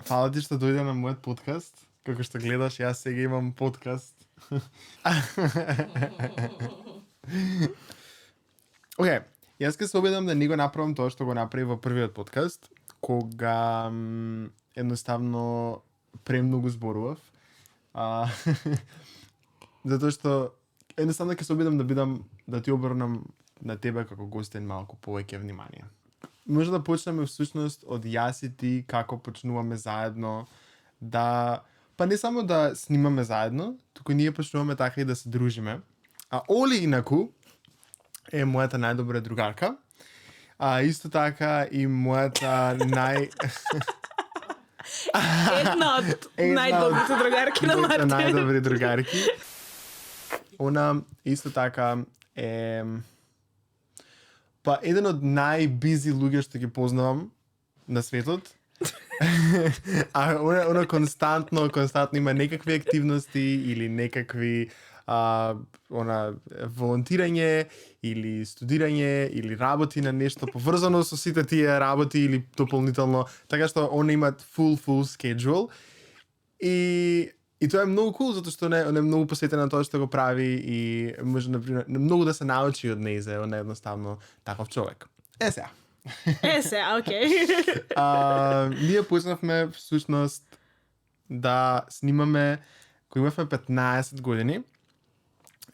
Фала ти што дојде на мојот подкаст. Како што гледаш, јас сега имам подкаст. Океј, јас ке се обидам да не го направам тоа што го направи во првиот подкаст, кога едноставно премногу зборував. Затоа што едноставно ке се обидам да ти обрнам на тебе како гостин малку повеќе внимание. Може да почнеме всушност од јас и ти како почнуваме заедно да па не само да снимаме заедно, туку ние почнуваме така и да се дружиме. А Оли инаку е мојата најдобра другарка. Исто така и мојата Една од најдобрите другарки на Мартин. Најдобри другарки. Она исто така е еден од најбизи луѓе што ги познавам на светот. Она константно има некакви активности или некакви волонтирање или студирање или работи на нешто поврзано со сите тие работи или дополнително, така што она има full schedule и тоа е многу cool затоа што она е многу посветена на тоа што го прави и може например многу да се научи од нејзе, она е едноставно таков човек. Сега, окей. Ние почнавме всушност да снимаме кога имавме 15 години.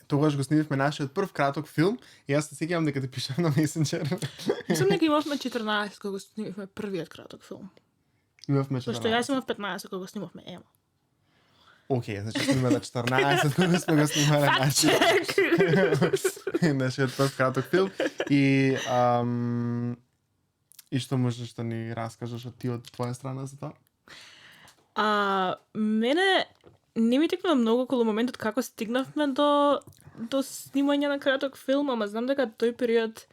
Тогаш го снимавме нашиот прв краток филм и јас се сеќавам дека ти пишав на Messenger. Мислам дека имавме 14 кога го снимавме првиот краток филм. Имавме 14. Зашто јас имав 15 кога го снимавме Ема. Океј, значи снимаме на 14 кога сме го снимале нашиот прв краток филм и што можеш да ни раскажеш од ти од твоја страна за тоа? Мене не ми текна многу околу моментот како стигнавме до снимање на краток филм, ама знам дека тој период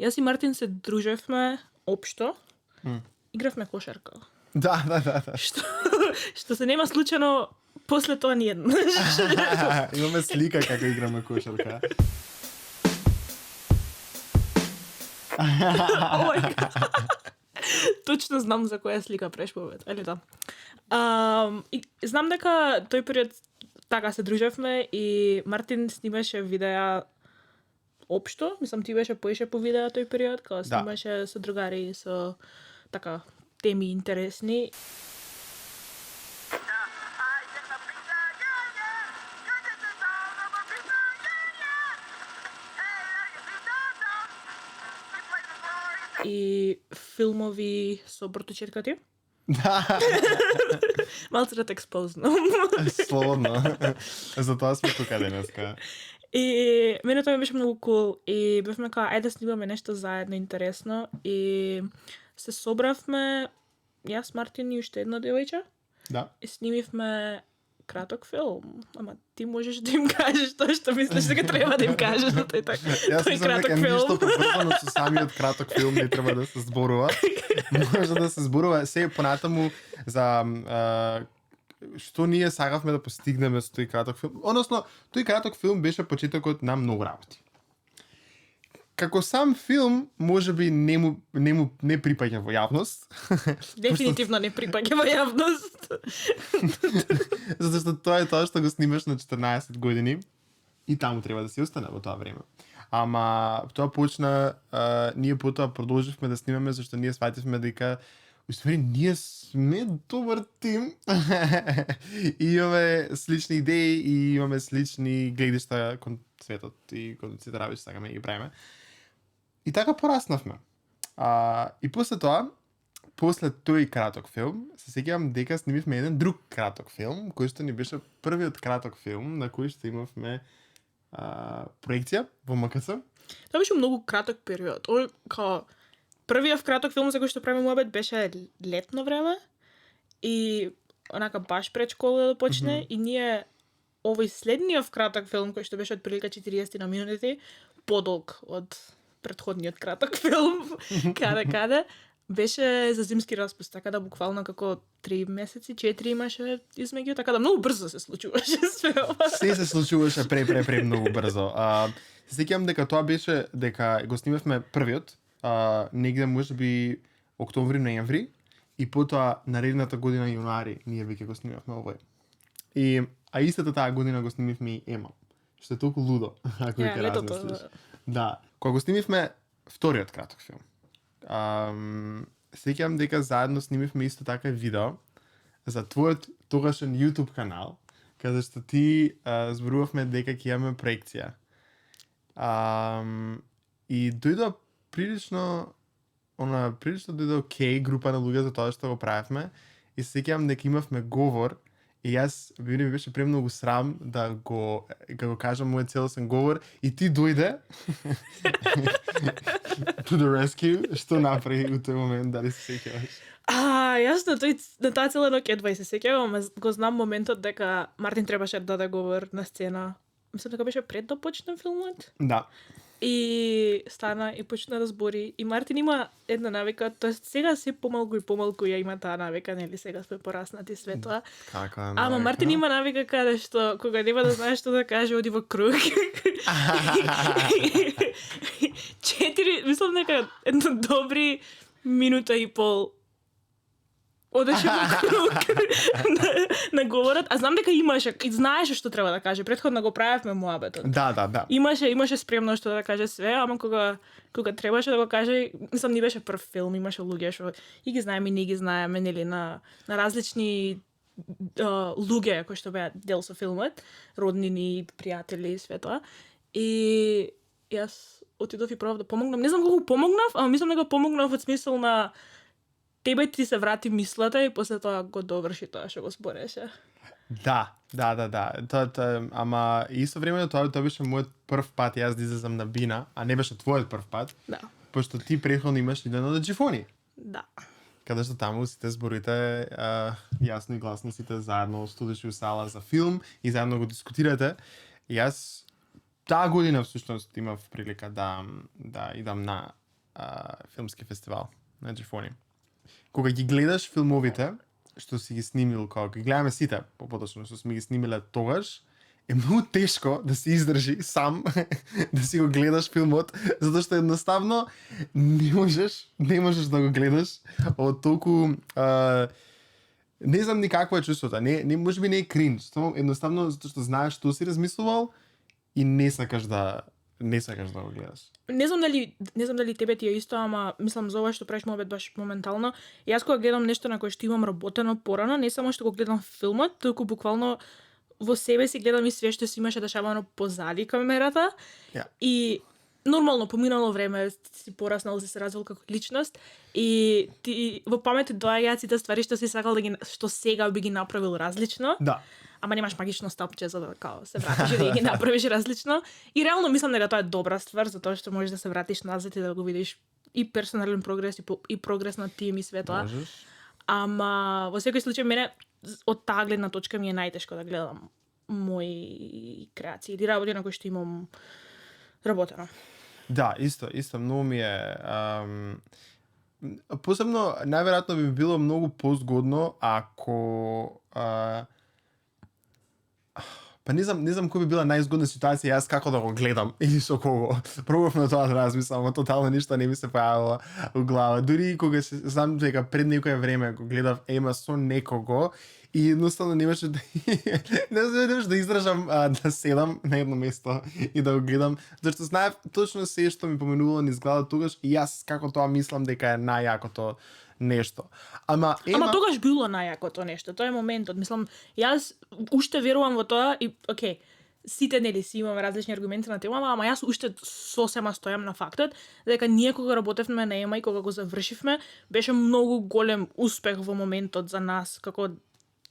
јас и Мартин се дружевме општо. Игравме кошарка. Да. Што се нема случајно после тоа ни еднаш. Имаме слика како играме кошарка. Точно знам за која слика прешповед, али да. И знам дека тој период така се дружевме и Мартин снимаше видеа општо, мислам ти беше поише по видеа тој период, кога снимаше со другари, со така теми интересни. И филмови со бортучеткати. Да. Малце да те експознам. Слободно. Затоа сме тука денеска. И мене тоа ми беше многу cool и бевме као ајде да снимаме нешто заедно интересно и се собравме јас, Мартин и уште една девојче. Да. И снимивме краток филм. Ама ти можеш да им кажеш тоа што мислиш дека треба да им кажеш за тој така. Јас мислам дека ништо поврзано со самиот краток филм не треба да се зборува. Може да се зборува се понатаму за што ние сакавме да постигнеме со тој краток филм. Односно, тој краток филм беше почетокот на многу работи. Како сам филм, можеби не припаѓа во јавност. Дефинитивно не припаѓа во јавност. Затоа што тоа е тоа што го снимаш на 14 години и таму треба да си остане во тоа време. Ама тоа почна, ние потоа продолживме да снимаме зашто ние свативме дека уствари ние сме добар тим. И имаме слични идеи и имаме слични гледишта кон светот и кон сите работи што сакаме да ги правиме. И така пораснавме. И после тоа, после тој краток филм, се сеќавам дека снимивме еден друг краток филм, кој што ни беше првиот краток филм на кој што имавме проекција во МКЦ. Тоа беше многу краток период. Као првиот краток филм за кој што правиме муабет беше летно време и онака баш пред школа да почне и ние овој следниот краток филм кој што беше од прилика 40 на минути, подолг од претходниот краток филм, каде, беше за зимски распуст, така да буквално како 3 месеци, 4 имаше измеѓу, така да многу брзо се случуваше све ова. Се случуваше пре многу брзо. Се сеќавам дека тоа беше дека го снимавме првиот, негде можеби октомври, ноември, и потоа наредната година јануари ние веќе го снимавме овој. А истата таа година го снимивме и Ема, што е толку лудо, ако ќе размислиш. Да, кога го снимивме вториот краток филм. Сеќавам дека заедно снимивме исто така видео за твојот тогашен YouTube канал, каде што ти зборувавме дека ќе имаме проекција. И дојдо прилично дојде окей група на луѓе за тоа што го правевме, и сеќавам дека имавме говор, и јас ми беше премногу срам да го кажам мојот целосен говор, и ти дојде to the rescue. Што направи у тој момент, дали се сеќаваш? Јас на таа цела ноќ едва се сеќавам, го знам моментот дека Мартин требаше да даде говор на сцена. Мислам дека беше пред да почне филмот. Да. И стана и почна да збори. И Мартин има една навика, тоест сега се помалку и помалку ја има таа навика, нели сега сме пораснати све тоа. Каква навика? Ама Мартин има навика каде што кога нема да знае што да каже, оди во круг. 4, мислам дека едно добри минута и пол одеше во круг на говорот, а знам дека имаше и знаеше што треба да каже. Претходно го правевме муабетот. Да. Имаше спремно што да каже све, ама кога требаше да го каже, мислам не беше прв филм, имаше луѓе што и ги знаеме и не ги знаеме, нели на различни луѓе кои што беа дел со филмот, роднини, пријатели и све тоа. И јас отидов и пробав да помогнам. Не знам колку помогнав, ама мислам дека помогнав од смисол на тебе ти се врати мислата и после тоа го доврши тоа што го збореше. Да. Ама исто време тоа беше мојот прв пат јас да излезам на бина, а не беше твојот прв пат. Да. Пошто ти претходно имаш идено на Джифони. Да. Каде што таму сите зборите јасно и гласно, сите заедно студиш у сала за филм и заедно го дискутирате. Јас таа година всушност имав прилика да идам на филмски фестивал на Джифони. Кога ги гледаш филмовите што си ги снимил, кога ги гледаме сите, поточно што сме ги снимиле тогаш, е многу тешко да се издржи сам да си го гледаш филмот, затоа што едноставно не можеш да го гледаш од толку не знам ни какво е чувството, не можеби не е кринж, едноставно затоа што знаеш што си размислувал и не сакаш да го гледаш. Не знам дали тебе ти е исто, ама мислам за ова што правиш муабет баш моментално. Јас кога гледам нешто на кое што имам работено порано, не само што го гледам филмот, туку буквално во себе си гледам и све што се имаше дешавано позади камерата. Yeah. И нормално поминало време си пораснал, си се развил како личност и ти во памет доаѓаат сите ствари што си сакал што сега би ги направил различно. Да. Ама немаш магично стапче за да се вратиш и да ги направиш различно. И реално мислам дека тоа е добра ствар, затоа што можеш да се вратиш назад и да го видиш и персонален прогрес и прогрес на тим и све тоа. Можеш. Ама во секој случај мене од таа гледна точка ми е најтешко да гледам мои креации или работи на кои што имам работено. Да, исто многу ми е посебно најверојатно би било многу позгодно ако па не знам кој би била најзгодна ситуација јас како да го гледам или со кого. Пробав на тоа да размислам, но тотално ништо не ми се појавило во глава. Дури кога знам дека пред некое време го гледав Ема со некого и едноставно немаше да да издржам да седам на едно место и да го гледам, зашто знаев точно се што ми поменувало низ глава тогаш и јас како тоа мислам дека е најјакото нешто. Ама тогаш било најакото нешто, тоа е моментот. Мислам, јас уште верувам во тоа и окей, сите нели си имаме различни аргументи на тема, ама јас уште сосема стојам на фактот дека ние кога работевме на Ема и кога го завршивме, беше многу голем успех во моментот за нас како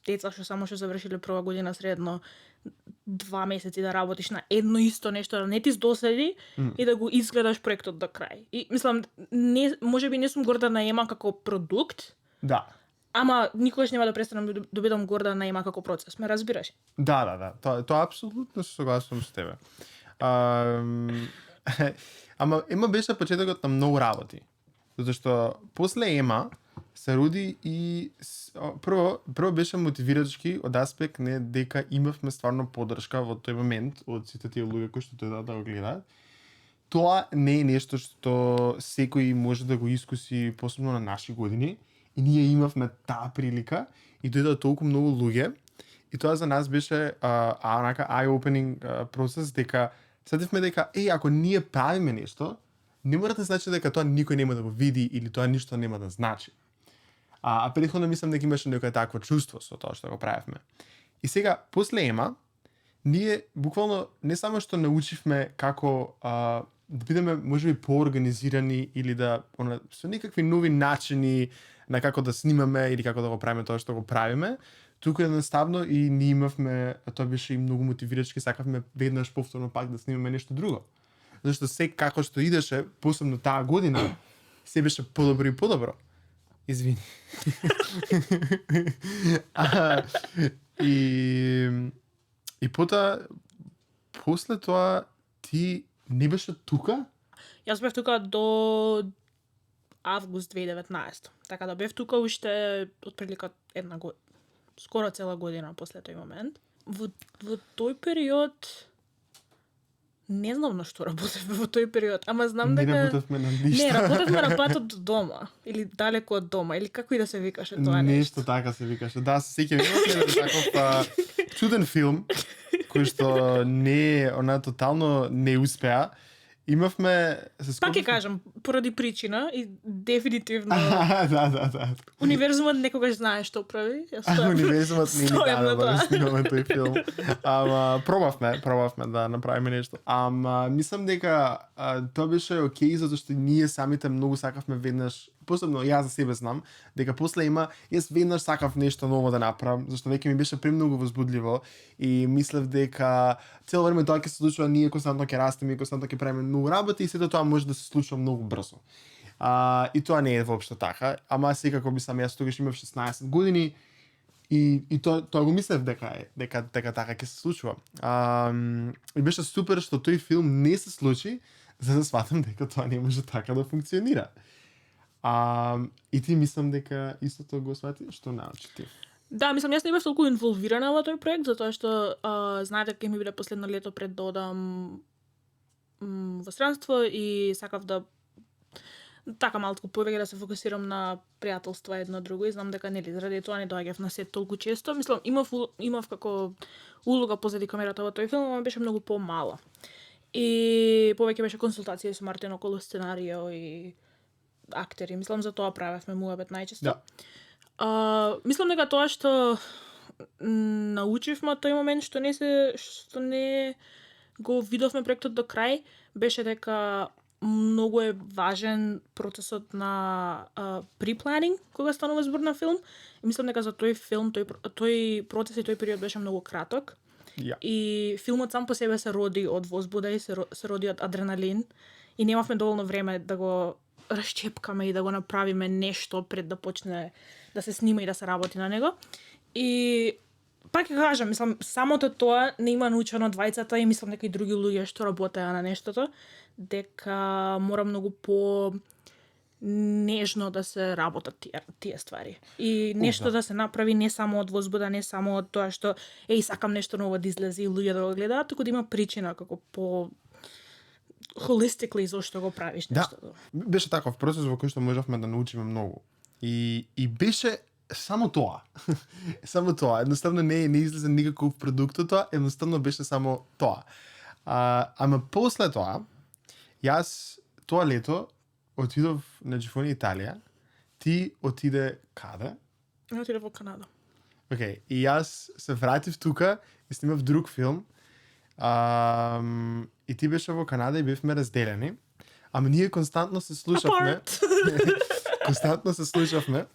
деца што само што завршиле прва година средно 2 месеци да работиш на едно исто нешто, да не ти здоседи и да го изгледаш проектот до крај. И мислам, можеби не сум горда на Ема како продукт. Да. Ама никогаш нема да престанам да бидам горда на Ема како процес, ме разбираш? Да. Тоа апсолутно се согласувам со тебе. Ама Ема беше почетокот на многу работи. Затоа што после Ема се роди и прво беше мотивирачки од аспект не дека имавме стварно поддршка во тој момент од сите тие луѓе кои што дојдат да го гледаат. Тоа не е нешто што секој може да го искуси, посебно на наши години, и ние имавме таа прилика и дојдоа толку многу луѓе и тоа за нас беше онака eye-opening процес дека сетивме дека ако ние правиме нешто, не мора да значи дека тоа никој нема да го види или тоа ништо нема да значи. А претходно мислам дека имаше некоја такво чувство со тоа што го правевме. И сега, после Ема, ние буквално не само што научивме како да бидеме можеби поорганизирани или да со некакви нови начини на како да снимаме или како да го правиме тоа што го правиме, туку едноставно и ние имавме, тоа беше и многу мотивирачки, сакавме веднаш повторно пак да снимаме нешто друго. Зашто се како што идеше, посебно таа година, се беше подобро и подобро. Извини. И потоа, после тоа, ти не беше тука? Јас бев тука до август 2019. Така да бев тука уште отприлика една година, скоро цела година после тој момент. Во тој период не знам на што работевме во тој период, ама знам дека Не работевме на ништо. Не, работевме на патот до дома или далеко од дома или како и да се викаше тоа нешто. Така се викаше. Да, се сеќавам, имавме таков чуден филм кој што не тотално не успеа. Имавме Пак ќе кажам, поради причина и дефинитивно да. универзумот некогаш знае што прави. Универзумот не ни стојам на даде да тоа. снимаме тој филм. Ама пробавме да направиме нешто. Ама мислам дека тоа беше окей затоа што ние самите многу сакавме веднаш, посебно јас за себе знам, дека после Ема јас веднаш сакав нешто ново да направам, зашто веќе ми беше премногу возбудливо и мислев дека цело време тоа ќе се случува, ние константно ќе растеме и константно ќе правиме многу работа и сето тоа може да се случува многу брзо. И тоа не е воопшто така, ама секако мислам јас тогаш имав 16 години и тоа го мислев дека така ќе се случува. И беше супер што тој филм не се случи, за да сватам дека тоа не може така да функционира. И ти мислам дека истото го свати, што научи ти? Да, мислам, јас не бев толку инволвирана во тој проект, затоа што знаете дека ми биде последно лето пред да одам во странство и сакав да така малку повеќе да се фокусирам на пријателства едно друго и знам дека нели заради тоа не доаѓав на сет толку често. Мислам, имав како улога позади камерата во тој филм, ама беше многу помала. И повеќе беше консултација со Мартин околу сценарио и актери. Мислам, за тоа правевме муабет најчесто. Да. Мислам дека тоа што научивме од тој момент што не го видовме проектот до крај, беше дека многу е важен процесот на pre-planning кога станува збор на филм. И мислам дека за тој филм, тој процес и тој период беше многу краток. И филмот сам по себе се роди од возбуда и се роди од адреналин и немавме доволно време да го расчепкаме и да го направиме нешто пред да почне да се снима и да се работи на него. И пак ќе кажам, мислам, самото тоа не има научено двајцата и мислам дека и други луѓе што работеа на нештото, дека мора многу по нежно да се работат тие ствари. И нешто да се направи не само од возбуда, не само од тоа што сакам нешто ново да излезе и луѓе да го гледаат, туку да има причина како по holistically зошто го правиш нештото. Да, беше таков процес во кој што можевме да научиме многу. И беше само тоа. Само тоа. Едноставно не излезе никаков продукт од тоа, едноставно беше само тоа. Ама после тоа, јас тоа лето отидов на Джифони Италија, ти отиде каде? Отидов во Канада. Океј, и јас се вратив тука и снимав друг филм. И ти беше во Канада и бевме разделени. Ама ние константно се слушавме. Константно се слушавме.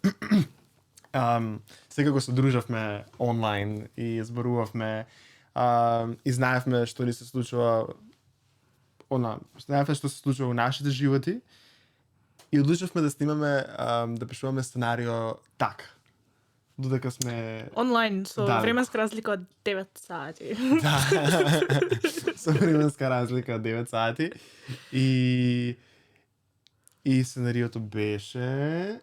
Секако се дружавме онлайн и зборувавме и знаевме што ни се случува знаевме што се случува во нашите животи и одлучивме да снимаме да пишуваме сценарио така. Додека сме онлайн со временска разлика од 9 сати. Да. Со временска разлика од 9 сати. И И сценариото беше...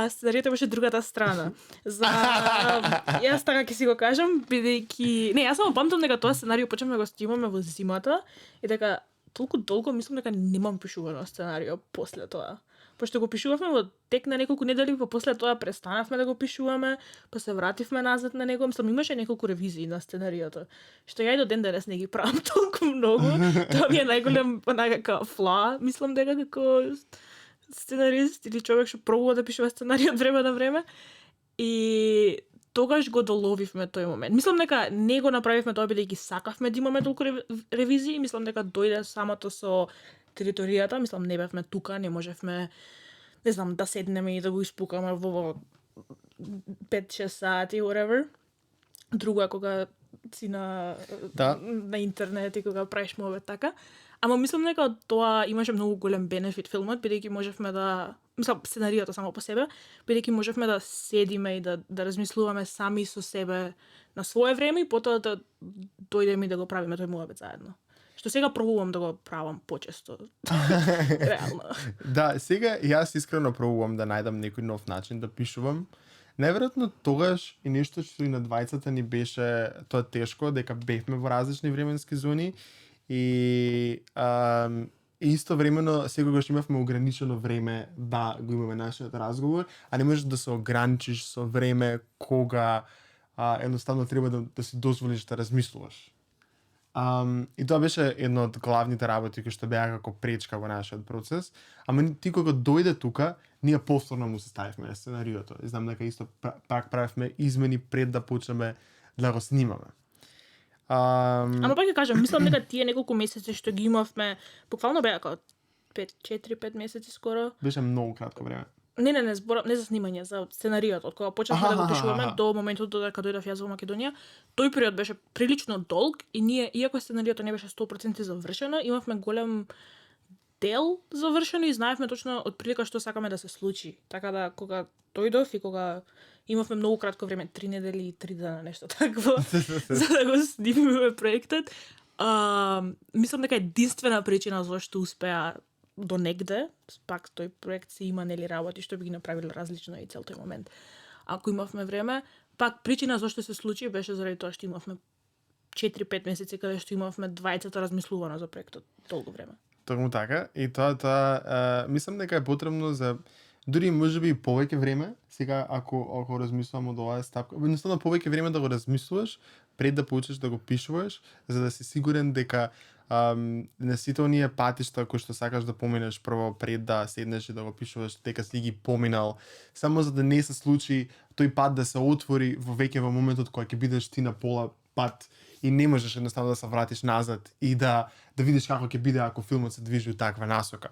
Сценариото беше другата страна. Јас така ќе си го кажам, бидејќи... Не, јас само памтам дека тоа сценарио почнавме да го снимаме во зимата и дека толку долго мислам дека немам пишувано сценарио после тоа. Пошто го пишувавме во тек на неколку недели, па после тоа престанавме да го пишуваме, па се вративме назад на него. Мислам, имаше неколку ревизии на сценариото, што ја и до ден денес не ги правам толку многу. Тоа ми е најголем онака фла, мислам дека како сценарист или човек што пробува да пишува сценарија од време на време. И тогаш го доловивме тој момент. Мислам дека не го направивме тоа бидејќи сакавме да имаме толку ревизии, мислам дека дојде самото со територијата, мислам не бевме тука, не можевме, не знам, да седнеме и да го испукаме во 5-6 сати, whatever. Друго е кога си на интернет и кога правиш мовет така. Ама мислам дека од тоа имаше многу голем бенефит филмот, бидејќи можевме да... Мислам, сценариото само по себе, бидејќи можевме да седиме и да размислуваме сами со себе на свое време и потоа да дојдеме и да го правиме тој муабет заедно. Што сега пробувам да го правам почесто. Реално. Да, сега јас искрено пробувам да најдам некој нов начин да пишувам. Најверојатно тогаш и нешто што и на двајцата ни беше тоа тешко, дека бевме во различни временски зони и истовремено секогаш имавме ограничено време да го имаме нашиот разговор, а не можеш да се ограничиш со време кога едноставно треба да си дозволиш да размислуваш. И тоа беше едно од главните работи кои што беа како пречка во нашиот процес, ама ти кога дојде тука, ние повторно му се ставивме на сценариото. И знам дека исто пак правевме измени пред да почнеме да го снимаме. Ама пак ќе кажам, мислам дека тие неколку месеци што ги имавме, буквално беа како 4-5 месеци скоро. Беше многу кратко време. Не, зборам не за снимање, за сценариото, од кога почнавме да го пишуваме до моментот додека дојдов јас во Македонија. Тој период беше прилично долг и ние, иако сценариото не беше 100% завршено, имавме голем дел завршено и знаевме точно од прилика што сакаме да се случи. Така да кога дојдов и кога имавме многу кратко време, 3 недели и 3 дена, нешто такво, за да го снимиме проектот. Мислам дека единствена причина зашто успеа до негде, пак тој проект се има нели работи што би ги направиле различно и цел тој момент. Ако имавме време, пак причина зашто се случи беше заради тоа што имавме 4-5 месеци каде што имавме двајцата размислувано за проектот толку време. Токму така, и тоа мислам дека е потребно за дури можеби и повеќе време, сега ако размислувам од оваа стапка, едноставно повеќе време да го размислуваш пред да почнеш да го пишуваш, за да си сигурен дека на сите оние патишта кои што сакаш да поминеш прво пред да седнеш и да го пишуваш, дека си ги поминал, само за да не се случи тој пат да се отвори во моментот кога ќе бидеш ти на пола пат и не можеш едноставно да се вратиш назад и да видиш како ќе биде ако филмот се движи во таква насока.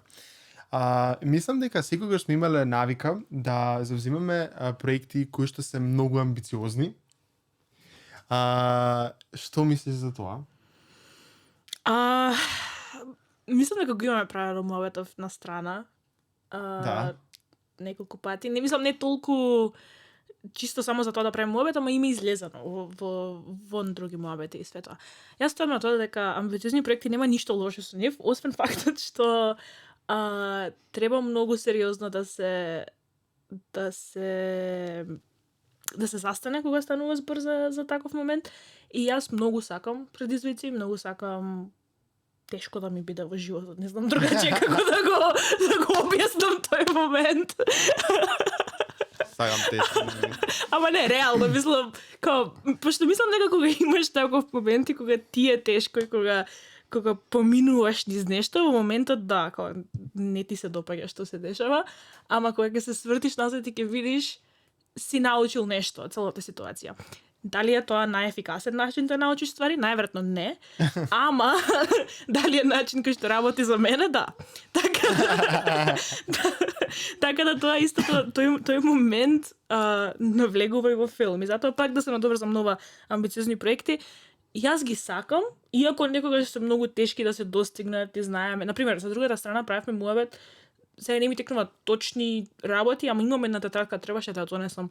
Мислам дека секогаш сме имале навика да завзимаме проекти кои што се многу амбициозни. Што мислиш за тоа? Мислам дека го имаме правено муабетов на страна. Да. Неколку пати. Не мислам не толку чисто само за тоа да правим муабет, ама има излезано во други муабети и све тоа. Јас ставам на тоа дека амбициозни проекти нема ништо лошо со нив, освен фактот што треба многу сериозно да се застане кога станува збор за таков момент. И јас многу сакам предизвици, многу сакам тешко да ми биде во животот. Не знам другаче како да го објаснам тој момент. Сакам тешко. Ама не, реално, мислам, пошто мислам дека кога имаш таков момент и кога ти е тешко и кога поминуваш низ нешто, во моментот да, не ти се допаѓа што се дешава, ама кога ќе се свртиш назад и ќе видиш, си научил нешто од целата ситуација. Дали е тоа најефикасен начин да научиш ствари? Најверојатно не. Ама дали е начин кој што работи за мене? Да. Така да тоа истото тој момент навлегува и во филм. И затоа пак да се надоврзам нова амбициозни проекти. Јас ги сакам, иако некогаш се многу тешки да се достигнат и знаеме. Например, за другата страна правевме муабет, сега не ми текнува точни работи, ама имам една тетрадка, требаше да ја донесам,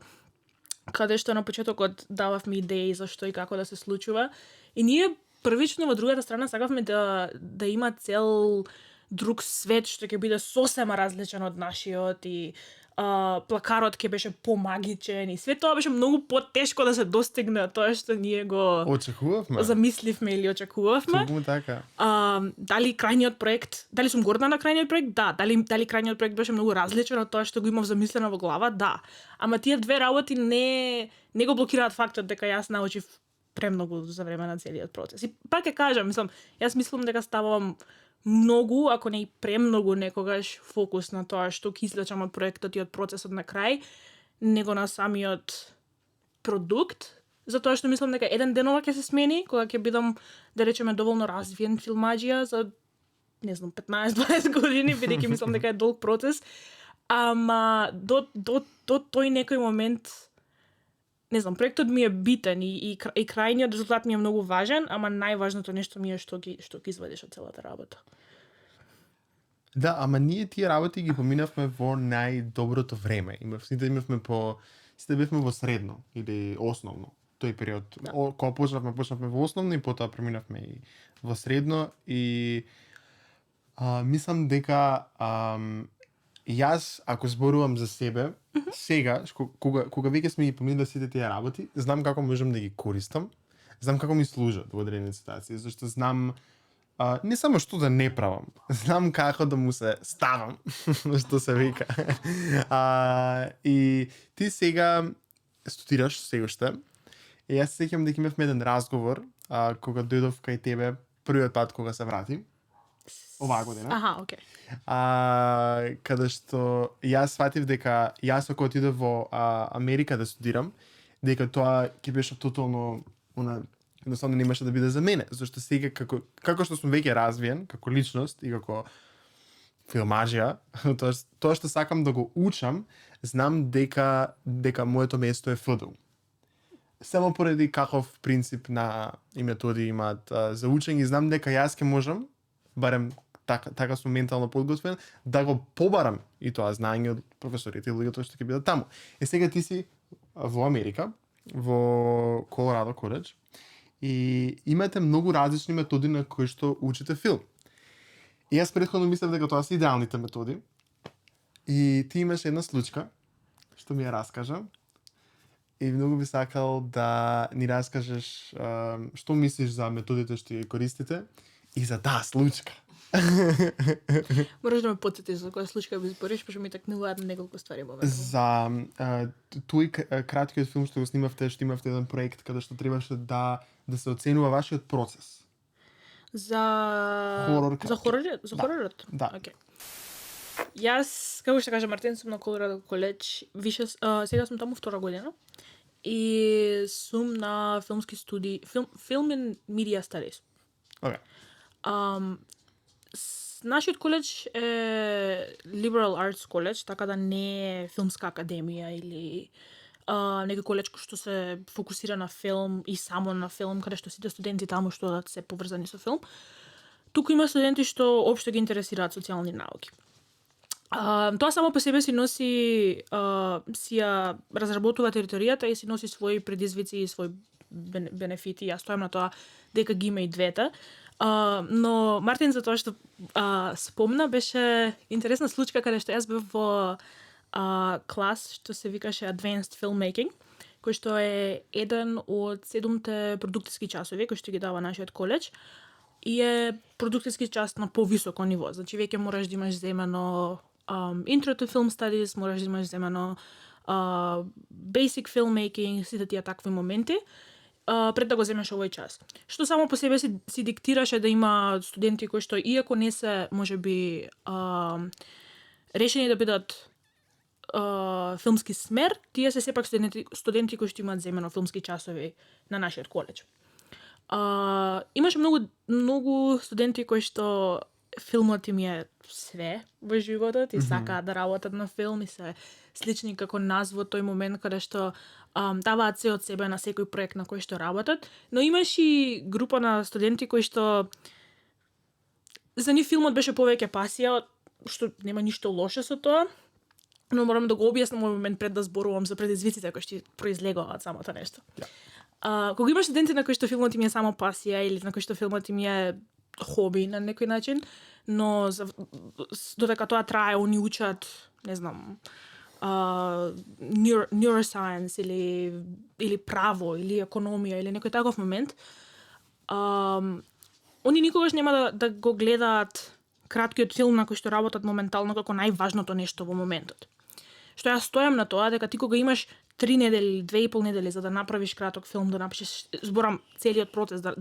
каде што на почетокот дававме идеи за што и како да се случува. И ние првично во другата страна сакавме да има цел друг свет што ќе биде сосема различен од нашиот и плакарот ќе беше помагичен и све тоа беше многу потешко да се достигне тоа што ние го Очекувавме. замисливме или очекувавме. Токму така. Дали крајниот проект, дали сум горда на крајниот проект? Да. Дали крајниот проект беше многу различен од тоа што го имав замислено во глава? Да. Ама тие две работи не го блокираат фактот дека јас научив премногу за време на целиот процес. И пак ќе кажам, јас мислам дека ставам многу, ако не и премногу некогаш фокус на тоа што ќе извлечам од проектот и од процесот на крај, него на самиот продукт, затоа што мислам дека еден денова ќе се смени, кога ќе бидам, да речеме, доволно развиен филмаџија за, не знам, 15-20 години, бидејќи мислам дека е долг процес, ама до тој некој момент, не знам, проектот ми е битен и крајниот резултат ми е многу важен, ама најважното нешто ми е што ги извадиш од целата работа. Да, ама ние тие работи ги поминавме во најдоброто време. Сите бевме во средно или основно тој период. Да. Кога почнавме во основно и потоа преминавме и во средно и мислам дека јас, ако зборувам за себе, сега, кога веќе сме ги поминали сите тие работи, знам како можам да ги користам, знам како ми служат во одредени ситуации, зашто знам не само што да не правам, знам како да му се ставам, што се вика. И ти сега студираш сега уште, и јас се сеќам дека имавме еден разговор кога дојдов кај тебе првиот пат кога се врати. Оваа година. Аха, окей. Каде што јас сватив дека јас ако отидов во Америка да студирам, дека тоа ќе беше тотално едноставно немаше да биде за мене, зашто сега како што сум веќе развиен како личност и како филмаџија, тоа што сакам да го учам, знам дека моето место е ФДУ. Само поради каков принцип на и методи имаат за учење, знам дека јас ќе можам, барем така сум ментално подготвен, да го побарам и тоа знаење од професорите и луѓето што ќе бидат таму. Е сега ти си во Америка, во Колорадо коледж, и имате многу различни методи на кои што учите филм. И јас претходно мислев дека тоа се идеалните методи. И ти имаш една случка што ми ја раскажа. И многу би сакал да ни раскажеш што мислиш за методите што ги користите и за таа случка. Мораш да ме потсетиш за која случка би збориш, пошто ми такнуваат неколку ствари моментално. За тој краткиот филм што го снимавте, што имавте еден проект каде што требаше да се оценува вашиот процес. За Хорор За хоророт? Да. Океј. Јас, како што кажа Мартин, сум на Колорадо коледж, сега сум таму втора година и сум на филмски студии, Film and Media Studies. Океј. Нашиот коледж е Liberal Arts коледж, така да не е филмска академија или некој коледж кој што се фокусира на филм и само на филм, каде што сите студенти таму што се поврзани со филм. Туку има студенти што општо ги интересираат социјални науки. Тоа само по себе си носи, си ја разработува територијата и си носи своји предизвици и своји бенефити. Јас стојам на тоа дека ги има и двете. Но Мартин за тоа што спомна беше интересна случка каде што јас бев во клас што се викаше Advanced Filmmaking, кој што е еден од 7 продукциски часови кои што ги дава нашиот коледж и е продукциски час на повисоко ниво. Значи веќе мораш да имаш земено Intro to Film Studies, мораш да имаш земено Basic Filmmaking, сите тие такви моменти, пред да го земеш овој час. Што само по себе си диктираше да има студенти кои што, иако не се, можеби, решени да бидат филмски смер, тие се сепак студенти кои што имаат земено филмски часови на нашиот коледж. Имаше многу студенти кои што филмот им е све во животот и сакаат да работат на филм и се слични како нас во тој момент каде што даваат се од себе на секој проект на кој што работат, но имаш и група на студенти кои што за нив филмот беше повеќе пасија, што нема ништо лошо со тоа, но морам да го објаснам овој момент пред да зборувам за предизвиците кои што произлегуваат самото нешто. Кога имаш студенти на кои што филмот им е само пасија или на кои што филмот им е хоби на некој начин, но додека тоа трае, они учат, не знам, neuroscience или право или економија или некој таков момент, они никогаш нема да го гледаат краткиот филм на кој што работат моментално како најважното нешто во моментот. Што јас стојам на тоа дека ти кога имаш 3 недели, 2,5 недели за да направиш краток филм, да напишеш, зборам целиот процес, да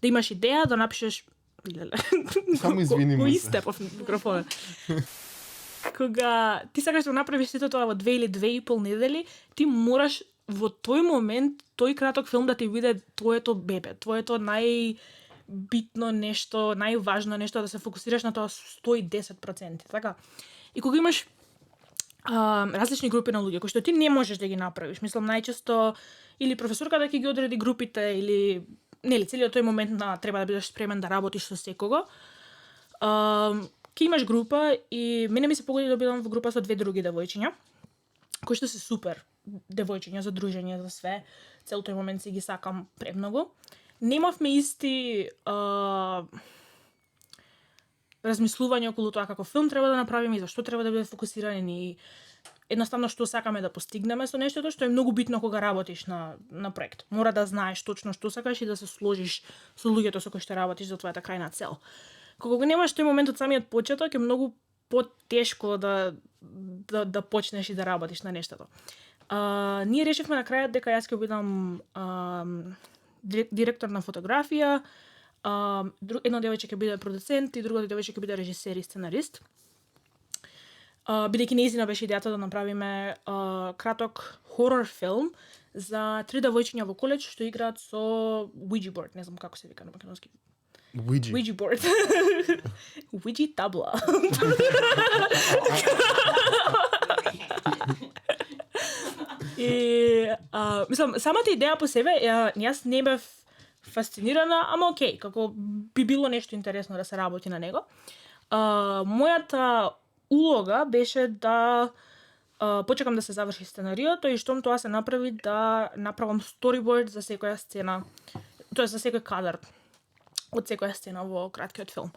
имаш идеја, да напишеш Само извини го му се. истепав микрофонот. Кога ти сакаш да направиш сето тоа во 2 или 2,5 недели, ти мораш во тој момент, тој краток филм да ти биде твоето бебе, твоето најбитно нешто, најважно нешто, да се фокусираш на тоа 110%, така? И кога имаш различни групи на луѓе кои што ти не можеш да ги направиш, мислам најчесто или професорка да ќе ги одреди групите или нели целиот тој момент треба да бидеш спремен да работиш со секого. Ќе имаш група и мене ми се погоди да бидам во група со 2 други девојчиња кои што се супер девојчиња за дружење, за све. Цел тој момент си ги сакам премногу. Немавме исти размислување околу тоа како филм треба да направиме и зашто треба да биде фокусиран и едноставно што сакаме да постигнеме со нештото, што е многу битно кога работиш на проект. Мора да знаеш точно што сакаш и да се сложиш со луѓето со кои што работиш за твојата крајна цел. Кога го немаш тој момент од самиот почеток, е многу потешко да почнеш и да работиш на нештото. Ние решивме на крајот дека јас ќе бидам директор на фотографија, едно девојче ќе биде продуцент и другото девојче ќе биде режисер и сценарист. Бидејќи нејзина беше идејата да направиме краток хорор филм за 3 девојчиња во коледж што играат со Ouija board, не знам како се вика на македонски. Ouija board. Ouija табла. И мислам, самата идеја по себе, јас не бев фасцинирана, ама окей, како би било нешто интересно да се работи на него. Мојата улога беше да почекам да се заврши сценариото и штом тоа се направи да направам storyboard за секоја сцена, тоа за секој кадар од секоја сцена во краткиот филм.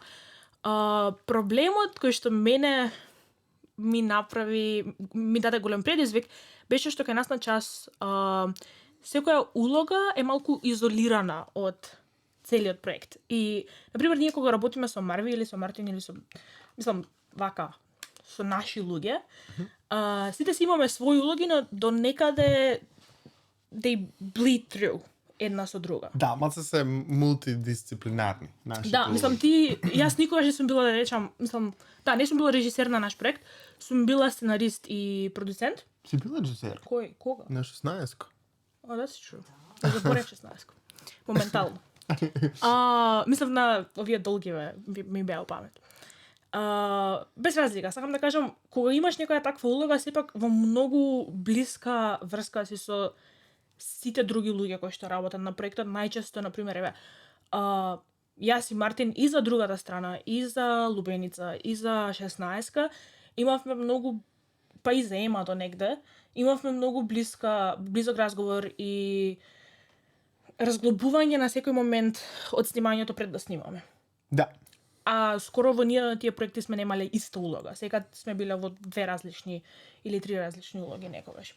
Проблемот кој што мене ми даде голем предизвик беше што кај нас на час секоја улога е малку изолирана од целиот проект. И, например, ние кога работиме со Марви или со Мартин или со, мислам, вака, со наши луѓе, сите си имаме своји улоги, но до некаде they bleed through една со друга. Да, малце се мултидисциплинарни нашите. Да, мислам јас никогаш не сум била да речам, мислам, да, не сум била режисер на наш проект, сум била сценарист и продуцент. Си била режисер? Кој? Кога? На 16-ко. Oh, that's true. Заборев 16-ко. Моментално. Мислам на овие долгиве ми беа памет. Без разлика, сакам да кажам, кога имаш некоја таква улога, сепак во многу блиска врска си со сите други луѓе кои што работат на проектот, најчесто, например, јас и Мартин и за другата страна, и за Лубеница, и за 16-ка, имавме многу, па и за Ема до негде, имавме многу близок разговор и разглобување на секој момент од снимањето пред да снимаме. Да. А скоро во ние на тие проекти сме немале иста улога. Сега сме биле во 2 различни или 3 различни улоги некогаш.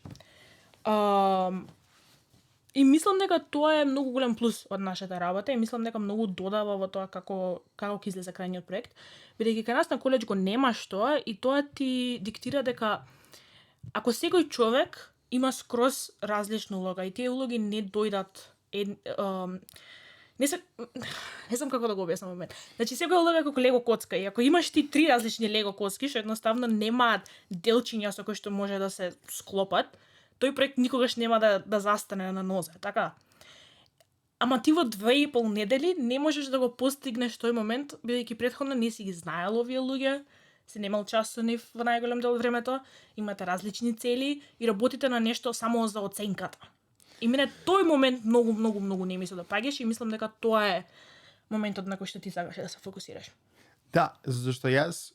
И мислам дека тоа е многу голем плюс од нашата работа и мислам дека многу додава во тоа како ќе излезе крајниот проект, бидејќи кај нас на коледж го немаш тоа и тоа ти диктира дека ако секој човек има скроз различна улога и тие улоги не дојдат не знам како да го објаснам момент. Значи секоја улога е како лего коцка и ако имаш ти 3 различни лего коцки што едноставно немаат делчиња со кои што може да се склопат, тој проект никогаш нема да застане на нозе, така? Ама ти во 2,5 недели не можеш да го постигнеш тој момент, бидејќи претходно не си ги знаел овие луѓе, си немал час со нив во најголем дел од времето, имате различни цели и работите на нешто само за оценката. И мене тој момент многу не ми се допаѓаше и мислам дека тоа е моментот на кој што ти сакаш да се фокусираш. Да, зашто јас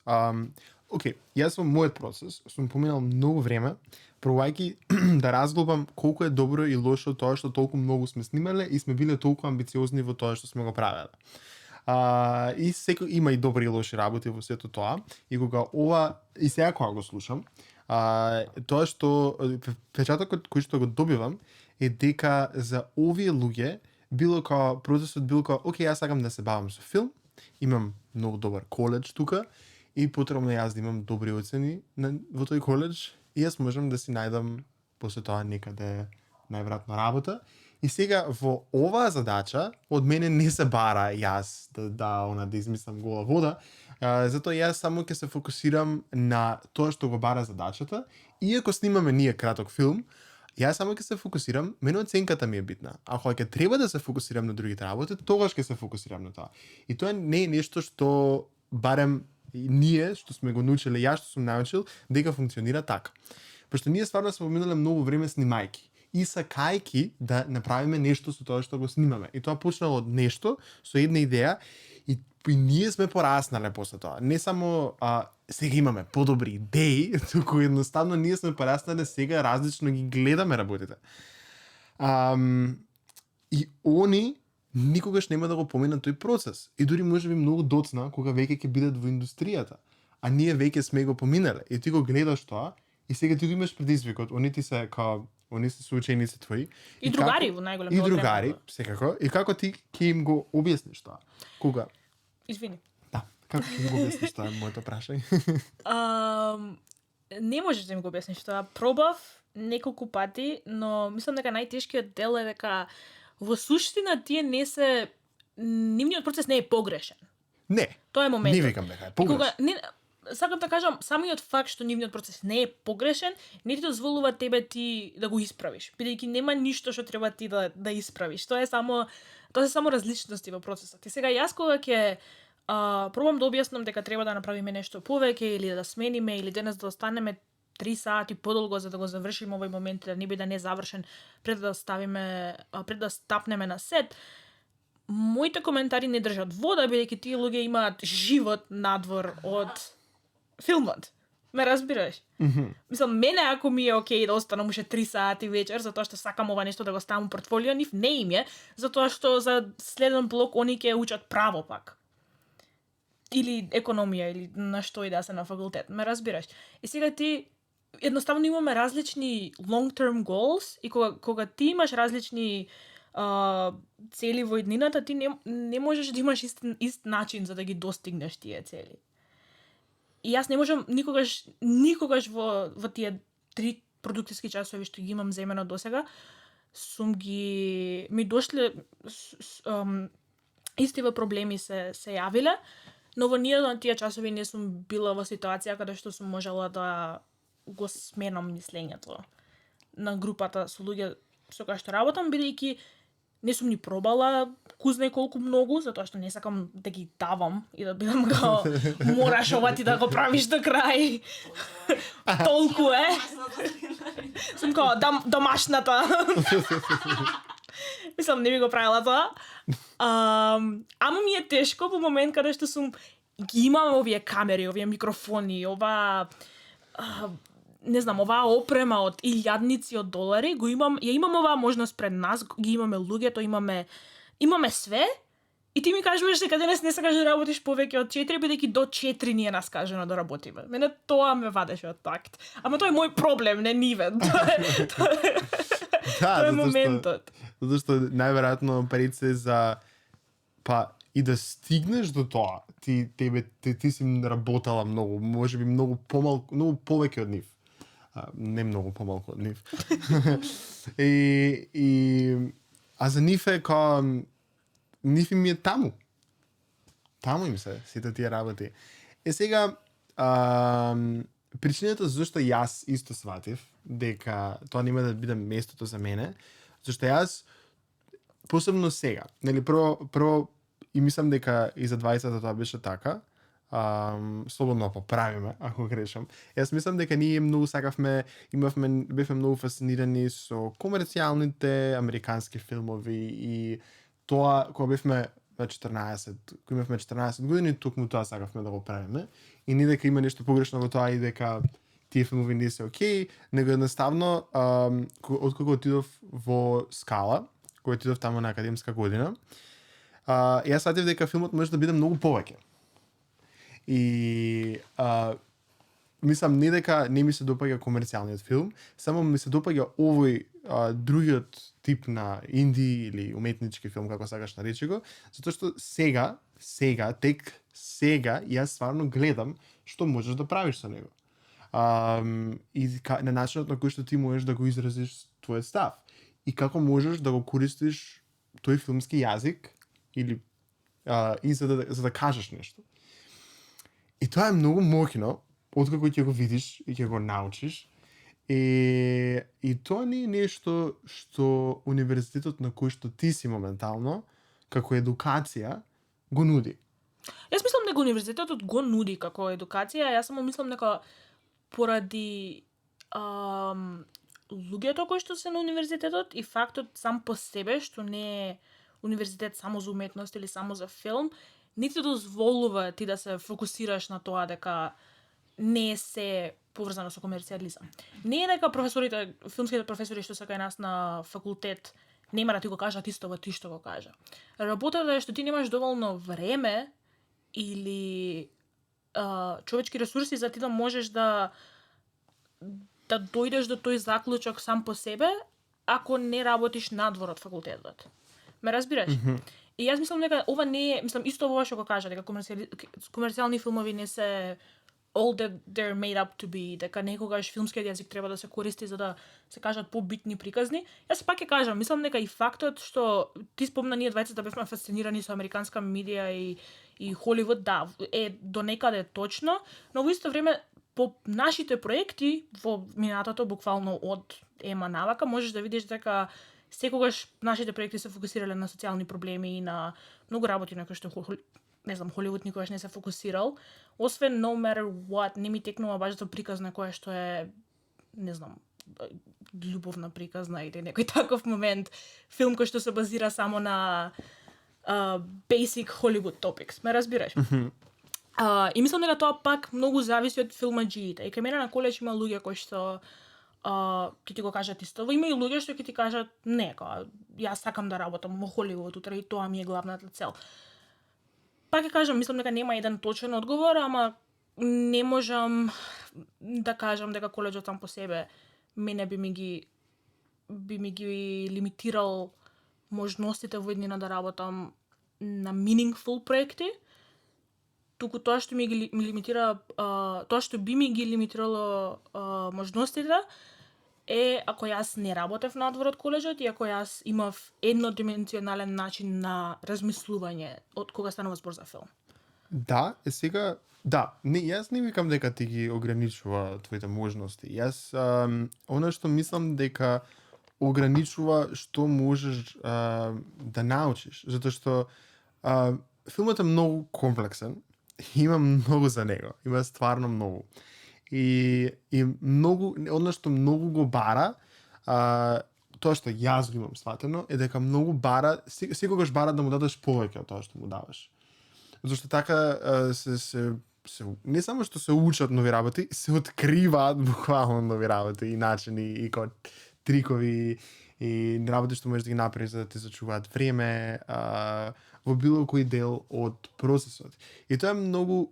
окей, јас во мојот процес сум поминал многу време пробајќи да разглобам колку е добро и лошо тоа што толку многу сме снимале и сме биле толку амбициозни во тоа што сме го правеле. И секој има и добри и лоши работи во сето тоа. И кога и сега кога го слушам, тоа што впечатокот кој што го добивам е дека за овие луѓе било као процесот бил као окей, јас сакам да се бавам со филм, имам многу добар коледж тука и потребно јас да имам добри оцени во тој коледж и јас можам да си најдам после тоа некаде најверојатно работа. И сега во оваа задача од мене не се бара јас да измислам гола вода, затоа јас само ќе се фокусирам на тоа што го бара задачата. Иако снимаме ние краток филм, јас само ќе се фокусирам, мене оценката ми е битна. Ако ќе треба да се фокусирам на другите работи, тогаш ќе се фокусирам на тоа. И тоа не е нешто што барем ние што сме го научиле, јас што сум научил дека функционира така. Пошто ние стварно сме поминале многу време снимајки и сакајки да направиме нешто со тоа што го снимаме. И тоа почнало од нешто со една идеја и ние сме пораснале после тоа. Не само сега имаме подобри идеи, туку едноставно ние сме пораснале сега различно ги гледаме работите. И они никогаш нема да го поминат тој процес. И дури можеби многу доцна кога веќе ќе бидат во индустријата. А ние веќе сме го поминале. И ти го гледаш тоа и сега ти го имаш предизвикот. Они се соученици твои. И другари во најголем и другари, секако. И како ти ќе им го објасниш тоа? Кога? Извини. Да, како ќе им го објасниш тоа е моето прашање. Не можеш да им го објасниш тоа. Пробав неколку пати, но мислам дека најтешкиот дел е дека во суштина нивниот процес не е погрешен. Не. Тоа е моментот. Не викам дека е погрешен. Сакам да кажам, самиот факт што нивниот процес не е погрешен, не ти дозволува тебе ти да го исправиш, бидејќи нема ништо што треба ти да исправиш. Тоа се само различности во процесот. И сега јас кога ќе пробам да објаснам дека треба да направиме нешто повеќе или да смениме или денес да останеме 3 сати подолго за да го завршиме овој момент да не биде незавршен пред да стапнеме на сет. Моите коментари не држат вода бидејќи тие луѓе имаат живот надвор од филмот. Ме разбираш? Мислам, мене ако ми е окей да останам уште 3 сати вечер, затоа што сакам ова нешто да го ставам во портфолио, нив не им е, затоа што за следен блок они ќе учат право пак. Или економија, или на што и да се на факултет. Ме разбираш? И сега ти едноставно имаме различни long-term goals и кога ти имаш различни цели во иднината, ти не можеш да имаш ист начин за да ги достигнеш тие цели. И јас не можам никогаш во тие 3 продуктивски часови што ги имам земено досега, ми дошле истиве проблеми се јавиле, но во ниеден од тие часови не сум била во ситуација каде што сум можела да го сменам мислењето на групата со луѓе со кои што работам, бидејќи не сум ни пробала кузне колку многу, затоа што не сакам да ги давам и да бидам као мораш ова ти да го правиш до крај. Толку е. Сум као домашната. Мислам, не би го правила тоа. Ама ми е тешко во момент каде што ги имам овие камери, овие микрофони, оваа опрема од илјадници од долари, ја имам оваа можност пред нас, ги имаме луѓето, имаме све, и ти ми кажуваш дека денес не сакаш да работиш повеќе од 4, бидејќи до 4 ни е наскажено да работиме. Мене тоа ме вадеше од такт. Ама тоа е мој проблем, не нивен. Тоа е моментот. Затоа што најверојатно парите за и да стигнеш до тоа, ти си работала многу, можеби многу помалку, многу повеќе од нив. Не многу помалку од нив. А за нив е нив им е таму. Таму им се сите тие работи. Сега причината зашто јас исто сватив дека тоа нема да биде местото за мене, зашто јас посебно сега, нели прво и мислам дека и за 20-та тоа беше така. Слободно поправиме ако грешам. Јас мислам дека ние многу сакавме, бевме многу фасцинирани со комерцијалните американски филмови и тоа кога бевме на 14, кога имавме 14 години, токму тоа сакавме да го правиме. и не дека има нешто погрешно во тоа и дека тие филмови не се окей, него едноставно откога отидов во Скала, кој отидов таму на академска година, јас сатив дека филмот може да биде многу повеќе. И мислам не дека не ми се допаѓа комерцијалниот филм, само ми се допаѓа овој другиот тип на инди или уметнички филм, како сакаш наречи го, затоа што тек сега јас стварно гледам што можеш да правиш со него. И на начинот на кој што ти можеш да го изразиш твојот став и како можеш да го користиш тој филмски јазик или и за да кажеш нешто. И тоа е многу моќно откако ќе го видиш и ќе го научиш. И тоа не е нешто што универзитетот на кој што ти си моментално како едукација го нуди. Јас мислам дека универзитетот го нуди како едукација, јас само мислам дека поради луѓето кои што се на универзитетот и фактот сам по себе што не е универзитет само за уметност или само за филм, не ти дозволува ти да се фокусираш на тоа дека не се поврзано со комерцијализам. Не е дека професорите, филмските професори што се кај нас на факултет нема да ти го кажат исто ти што го кажа. Работата е што ти немаш доволно време или човечки ресурси за ти да можеш да дојдеш до тој заклучок сам по себе, ако не работиш надвор од факултетот. Ме разбираш? И јас мислам дека ова не е, мислам исто ова што го кажа, дека комерцијални филмови не се all that they're made up to be, дека некогаш филмскиот јазик треба да се користи за да се кажат побитни приказни. Јас пак ќе кажам, мислам дека и фактот што ти спомна ние двајцата бевме фасцинирани со американска медија и Холивуд, да, е до некаде точно, но во исто време по нашите проекти во минатото буквално од ема навака можеш да видиш дека секогаш нашите проекти се фокусирале на социјални проблеми и на многу работи на кои што не знам, Холивуд никогаш не се фокусирал. Освен No Matter What, не ми текнува баш за приказна која што е, не знам, љубовна приказна или некој таков момент, филм кој што се базира само на basic Hollywood topics. Ме разбираш? И мислам дека тоа пак многу зависи од филмаџиите. И кај мене на колеж има луѓе кои што ќе ти го кажат исто. Има и луѓе што ќе ти кажат не, јас сакам да работам во Холивуд, утре и тоа ми е главната цел. Пак ќе кажам, мислам дека нема еден точен одговор, ама не можам да кажам дека коледжот сам по себе мене би ми ги лимитирал можностите во еднина да работам на meaningful проекти. Туку тоа што ми лимитира, тоа што би ми ги лимитирало можностите е ако јас не работев надвор од коледжот и ако јас имав еднодименционален начин на размислување од кога станува збор за филм. Да, сега, да, јас не викам дека ти ги ограничува твоите можности. Јас, она што мислам дека ограничува што можеш да научиш, затоа што филмот е многу комплексен, има многу за него, има стварно многу. И многу, одно што многу го бара, тоа што јас го имам сватено, е дека многу бара, секогаш бара да му дадеш повеќе од тоа што му даваш. Зашто така се не само што се учат нови работи, се откриваат буквално нови работи и начини и трикови и работи што можеш да ги направиш за да ти зачуваат време во било кој дел од процесот. И тоа е многу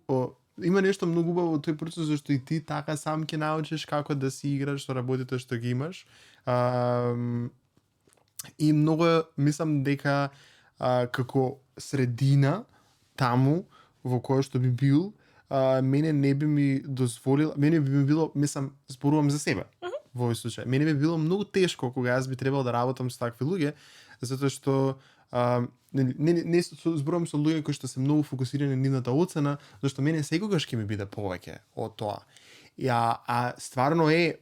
има нешто многу убаво во тој процес зашто и ти така сам ќе научиш како да си играш со работите што ги имаш. И многу мислам дека како средина таму во која што би бил, мене не би ми дозволил, мене би ми било, мислам, зборувам за себе во овој случај. Мене би било многу тешко кога јас би требал да работам со такви луѓе, затоа што не зборувам со луѓе кои што се многу фокусирани на нивната оцена, зашто мене секогаш ќе ми биде повеќе од тоа. А стварно е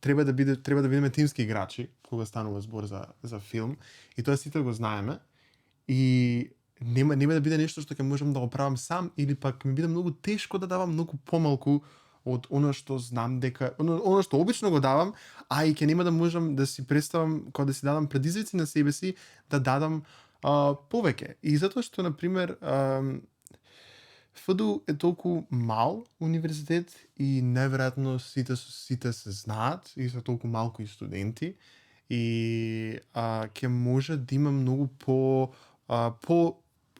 треба да бидеме тимски играчи кога станува збор за филм и тоа сите го знаеме и нема да биде нешто што ќе можам да го правам сам или пак ми биде многу тешко да давам многу помалку од оно што знам дека оно што обично го давам, а и ќе нема да можам да си представам кога да си дадам предизвици на себе си да дадам повеќе. И затоа што на пример ФДУ е толку мал универзитет и неверојатно сите се знаат и се толку малку и студенти и ќе може да има многу по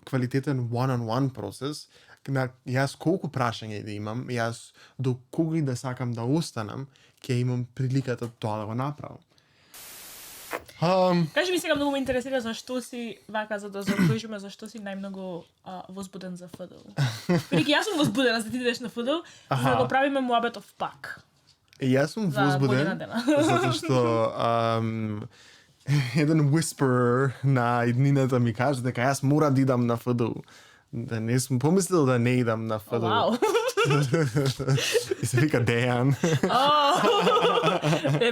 квалитетен one-on-one процес. Јас колку прашања да имам, јас до кога и да сакам да останам, ќе имам приликата тоа да го направам. Кажи ми сега, многу ме интересира зашто си, вака за да заокружиме, зашто си најмногу возбуден за ФДУ. Бидејќи јас сум возбудена за да ти идеш на ФДУ, за да го правиме муабетов пак. Јас сум За возбуден година дена. затоа што еден whisperer на иднината ми кажа дека јас мора да идам на ФДУ. Да не сум помислил да не идам на ФДУ. Вау. И се вика Дејан.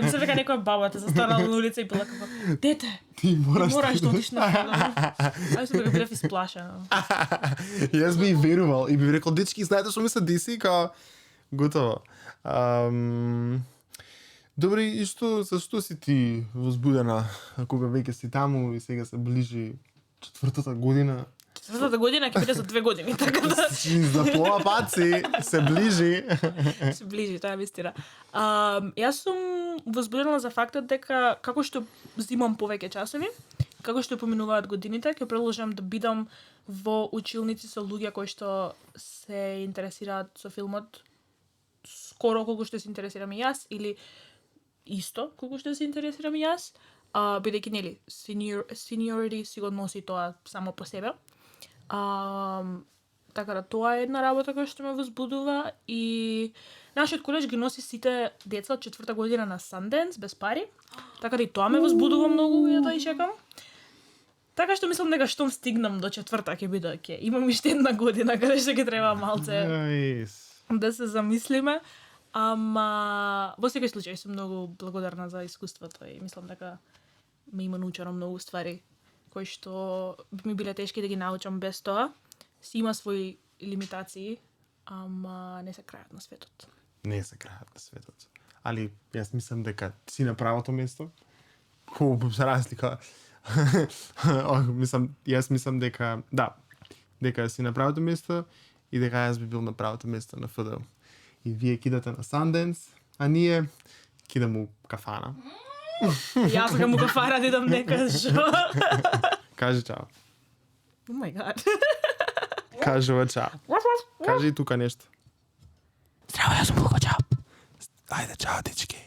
Ми се века некоја баба те застанала на улица и била како: "Дете, Ти мораш да одиш на ФДУ." Ај се била исплашена. Јас би верувал и би рекол: "Дечки, знаете што ми се деси?" Као готово. Добре, и зашто си ти возбудена кога веќе си таму и сега се ближи 4-та година? Четвртата година ќе биде за 2 години, така да За пола пат се ближи. се ближи, тоа е вистина. Јас сум возбудена за фактот дека како што зимам повеќе часови, како што поминуваат годините, ќе продолжам да бидам во училници со луѓе кои што се интересираат со филмот скоро колку што се интересирам и јас, или исто колку што се интересирам и јас, бидејќи нели seniority си го носи тоа само по себе. Така да тоа е една работа која што ме возбудува и нашиот колеж ги носи сите деца од 4-та година на Sundance без пари. Така да и тоа ме возбудува многу и да и чекам. Така што мислам дека штом стигнам до 4-та ќе биде оке. Имам уште една година каде што ќе треба малце да се замислиме. Ама во секој случај сум многу благодарна за искуството и мислам дека ме има научено многу ствари кои што би ми биле тешки да ги научам без тоа. Си има своји лимитации, ама не се крајот на светот. Не се крајот на светот. Али јас мислам дека си на правото место. Хубаво, за разлика. Јас мислам дека дека си на правото место и дека јас би бил на правото место на ФДУ. И вие кидате на Sundance, а ние кидаме у кафана. Јас сакам у кафана да идам некаш. Кажи чао. Oh my god. Кажува чао. Кажи тука нешто. Здраво, јас сум Луко, чао. Ајде, чао, дечки.